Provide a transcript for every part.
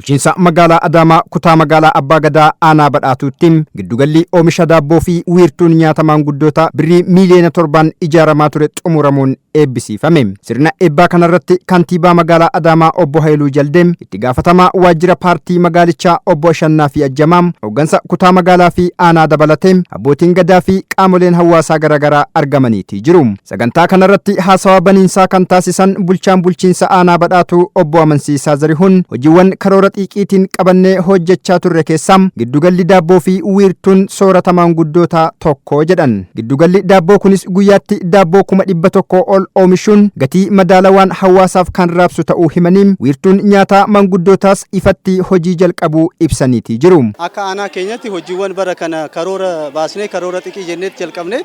Bulchiinsa magaalaa Adaamaa kutaa magaalaa Abbaa Gadaa aanaa badhaatuutti giddugalli oomisha daabboo fi wiirtuun nyaata maanguddoota birrii miiliyoona 7 ijaaramaa ture xumuramuun eebbisiifame. Sirna eebbaa kanarratti kantiibaa magaalaa Adaamaa obbo Haayiluu Jaldeem, itti gaafatamaa waajjira paartii magaalichaa obbo Ashannaa fi Ajjamaam, hooggansa kutaa magaalaa fi aanaa dabalatee abbootiin gadaa fi qaamoleen hawaasaa garaagaraa argamaniiti jiru. Sagantaa kanarratti haasawaa baniinsaa kan taasisan bulchaan bulchiinsa aanaa badhaatuu obbo Amansiisaa Zarihuun hojiiwwan karoora xiiqiitiin qabannee hojjechaa turre keessaa giddugalli daabboo fi wiirtuun soorata maanguddootaa tokko jedhan. Giddugalli daabboo kunis guyyaatti daabboo 100 ol oomishuun gatii madaalawaan hawaasaaf kan raabsu ta'uu himanii wiirtuun nyaata maanguddootaas ifatti hojii jalqabuu ibsaniiti jiru. Akka aanaa keenyatti hojiiwwan bara kana karoora baasnee karoora xiiqii jenneetti jalqabnee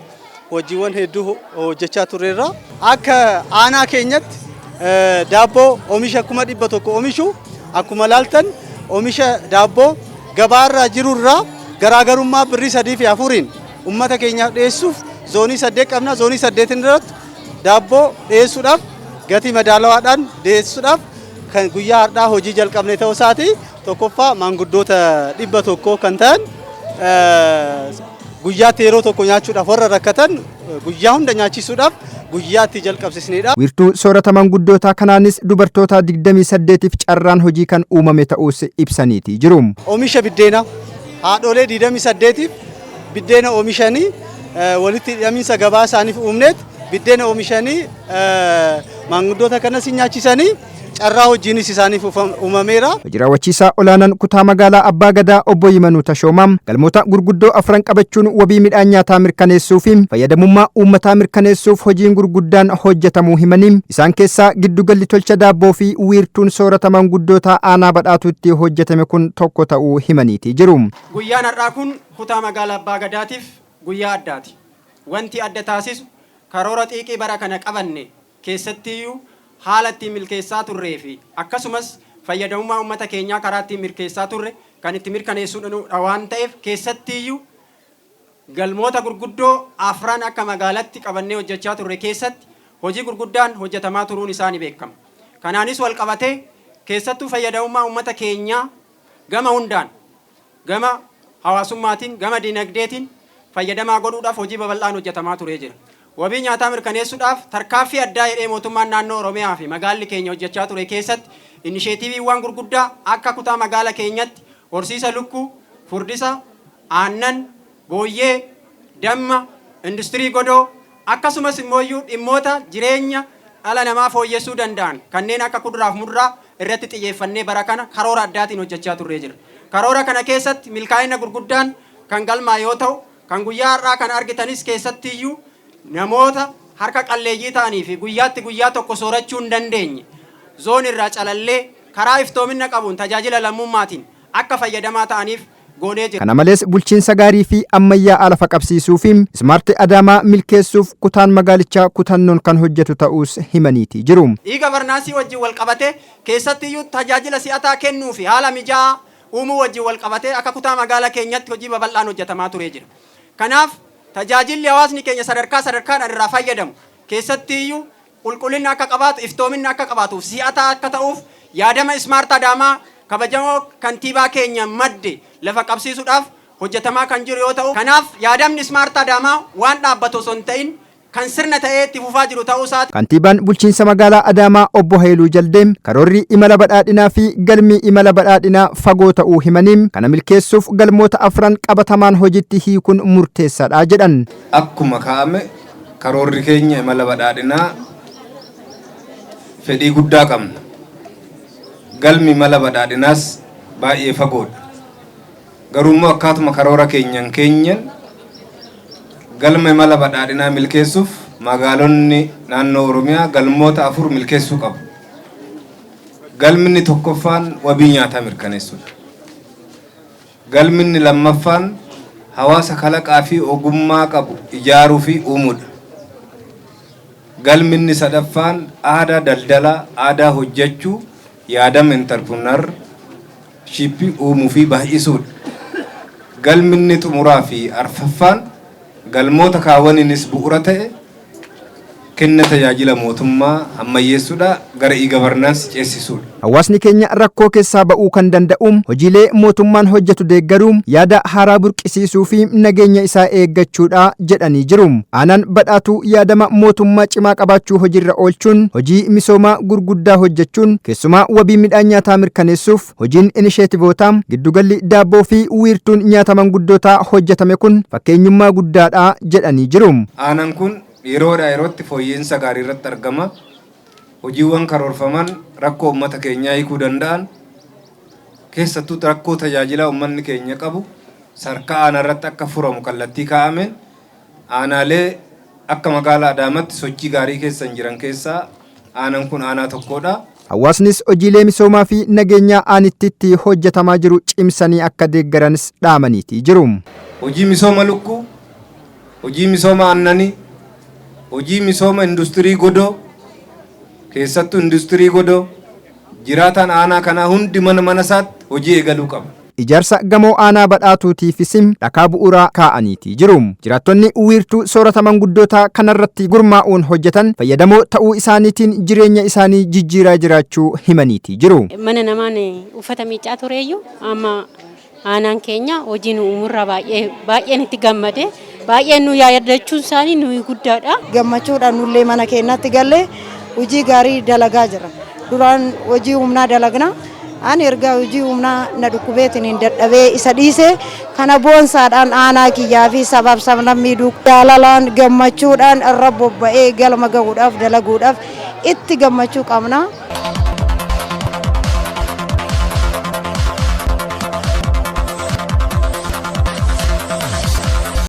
hojiiwwan hedduu hojjechaa turreerra. Akka aanaa keenyatti daabboo oomisha 100 oomishu akkuma laaltan oomisha daabboo gabaarraa jirurraa garaagarummaa birrii 3 fi 4 ummata keenyaaf dhiyeessuuf zoonii 8 qabna. Zoonii 8 irratti daabboo dhiyeessuudhaaf gatii madaalawaadhaan dhiyeessuudhaaf kan guyyaa har'aa hojii jalqabne ta'uu isaati. Tokkoffaa maanguddoota 100 kan ta'an guyyaatti yeroo tokko nyaachuudhaaf warra rakkatan guyyaa hunda nyaachisuudhaaf guyyaatti jalqabsisneedha. Wiirtuu soorata maanguddootaa kanaanis dubartoota 28f carraan hojii kan uumame ta'us ibsaniiti jiru. Oomisha biddeena haadholee 28f biddeena oomishanii walitti hidhamiinsa gabaa isaaniif uumneet biddeena oomishanii maanguddoota kanas nyaachisanii carraa hojiinis isaaniif uumameera. Hojii raawwachiisaa olaanaan kutaa magaalaa Abbaa Gadaa obbo Yimanuu Tashoomaa galmoota gurguddoo 4 qabachuun wabii midhaan nyaataa mirkaneessuu fi fayyadamummaa uummataa mirkaneessuuf hojiin gurguddaan hojjetamuu himanii isaan keessaa giddugalli tolcha daabboo fi wiirtuun soorata maanguddootaa aanaa badhaatuutti hojjetame kun tokko ta'uu himaniiti jiru. Guyyaan har'aa kun kutaa magaalaa Abbaa Gadaatiif guyyaa addaati. Wanti adda taasisu karoora xiiqii bara kana qabanne keessattiyyuu haala ittiin milkeessaa turree fi akkasumas fayyadamummaa uummata keenyaa karaa ittiin milkeessaa turre kan itti mirkaneessuudha waan ta'eef keessattiyyuu galmoota gurguddoo 4 akka magaalatti qabannee hojjechaa turre keessatti hojii gurguddaan hojjetamaa turuun isaa ni beekama. Kanaanis wal qabatee keessattuu fayyadamummaa uummata keenyaa gama hundaan gama hawaasummaatiin gama dinagdeetiin fayyadamaa godhuudhaaf hojii babal'aan hojjetamaa turee jira. Wabii nyaataa mirkaneessuudhaaf tarkaanfii addaa jedhee mootummaan naannoo Oromiyaa fi magaalli keenya hojjechaa ture keessatti inisheetiiviiwwan gurguddaa akka kutaa magaalaa keenyatti horsiisa lukkuu, furdisa, aannan, booyyee, damma, industirii godoo akkasumas immoo dhimmoota jireenya dhala namaa fooyyessuu danda'an kanneen akka kuduraaf muduraa irratti xiyyeeffannee bara kana karoora addaatiin hojjechaa turree jira. Karoora kana keessatti milkaa'ina gurguddaan kan galmaa yoo ta'u kan guyyaa har'aa kan argitanis keessattiyyuu namoota harka qalleeyyii ta'anii fi guyyaa tokko soorachuu hin dandeenye zoon irraa calallee karaa iftoomina qabuun tajaajila lammummaatiin akka fayyadamaa ta'aniif goonee jira. Kana malees bulchiinsa gaarii fi ammayyaa lafa qabsiisuu fi ismaartii Adaamaa milkeessuuf kutaan magaalichaa kutannoon kan hojjetu ta'us himaniiti jiru. E-gabarnaasii wajjin wal qabatee keessattiyyuu tajaajila si'ataa kennuu fi haala mijaa'aa uumuu wajjin wal qabatee akka kutaa magaalaa keenyatti hojii babal'aan hojjetamaa turee jira. Kanaaf tajaajilli hawaasni keenya sadarkaan irraa fayyadamu keessattiyyuu qulqullina akka qabaatu iftoominna akka qabaatuuf si'ataa akka ta'uuf yaadama ismaart Adaamaa kabajamoo kantiibaa keenya madde lafa qabsiisuudhaaf hojjetamaa kan jiru yoo ta'u kanaaf yaadamni ismaart Adaamaa waan dhaabbatu osoo hin ta'in kan sirna ta'ee itti fufaa jiru ta'uu isaati. Kantiibaan bulchiinsa magaalaa Adaamaa obbo Haayiluu Jaldeem karoorri imala badhaadhinaa fi galmi imala badhaadhinaa fagoo ta'uu himaniin kana milkeessuuf galmoota 4 qabatamaan hojiitti hiikuun murteessaadha jedhan. Akkuma kaa'ame karoorri keenya imala badhaadhinaa fedhii guddaa qabna. Galmi imala badhaadhinaas baay'ee fagoodha. Garuu akkaatuma karoora keenyan galma imala badhaadhinaa milkeessuuf magaalonni naannoo Oromiyaa galmoota 4 milkeessuu qabu. Galminni tokkoffaan wabii nyaataa mirkaneessuudha. Galminni lammaffaan hawaasa kalaqaa fi ogummaa qabu ijaaruu fi uumuudha. Galminni sadaffaan aadaa daldalaa, aadaa hojjechuu, yaadama interpreneurship uumuu fi baay'isuudha. Galminni xumuraa fi arfaffaan galmoota kaawwaniinis bu'uura ta'e kenna tajaajila mootummaa ammayyeessuudha gara e-governance ceesisuudha. Hawaasni keenya rakkoo keessaa ba'uu kan danda'u hojiilee mootummaan hojjetu deeggaruun yaada haaraa burqisiisuu fi nageenya isaa eeggachuudha jedhanii jiru. Aanaan badhaatu yaadama mootummaa cimaa qabaachuu hojiirra oolchuun hojii misoomaa gurguddaa hojjechuun keessumaa wabii midhaan nyaataa mirkaneessuuf hojiin inisheetivootaa giddugalli daabboo fi wiirtuun nyaata manguddootaa hojjetame kun fakkeenyummaa guddaadha jedhanii jiru. Aanaan kun yeroodhaa yerootti fooyya'insa gaarii irratti argama. Hojiiwwan karoorfaman rakkoo uummata keenyaa hiikuu danda'an keessattuu rakkoo tajaajila uummanni keenya qabu sarkaa aanaa irratti akka furamu kallattii kaa'ameen aanaalee akka magaalaa Adaamaatti sochii gaarii keessa jiran keessaa aanaan kun aanaa tokkodha. Hawaasnis hojiilee misoomaa fi nageenyaa aanittitti hojjetamaa jiru cimsanii akka deeggaranis dhaamaniiti jiru. Hojii misooma lukkuu, hojii misooma aannanii, hojii misooma industirii godoo keessattuu industirii godoo jiraataan aanaa kanaa hundi mana isaatti hojii eegaluu qaba. Ijaarsa gamoo aanaa badhaatuutiifis dhakaa bu'uuraa kaa'aniiti jiru. Jiraattonni wiirtuu soorata manguddootaa kanarratti gurmaa'uun hojjetan fayyadamoo ta'uu isaaniitiin jireenya isaanii jijjiiraa jiraachuu himaniiti jiru. Mana namaan uffata miicaa tureeyyuu amma aanaan keenya hojiin uumurraa baay'een itti gammade. Baay'een nu yaadachuun isaanii nuyi guddaadha. Gammachuudhaan nullee mana keenyatti gallee hojii gaarii dalagaa jira. Duraan hojii humnaa dalagna. Ani erga hojii humnaa na dhukkubeetiin hin dadhabee isa dhiise kana boonsaadhaan aanaa kiyyaa fi sabaaf sablammii jaalalaan gammachuudhaan irra bobba'ee galma gahuudhaaf dalaguudhaaf itti gammachuu qabna.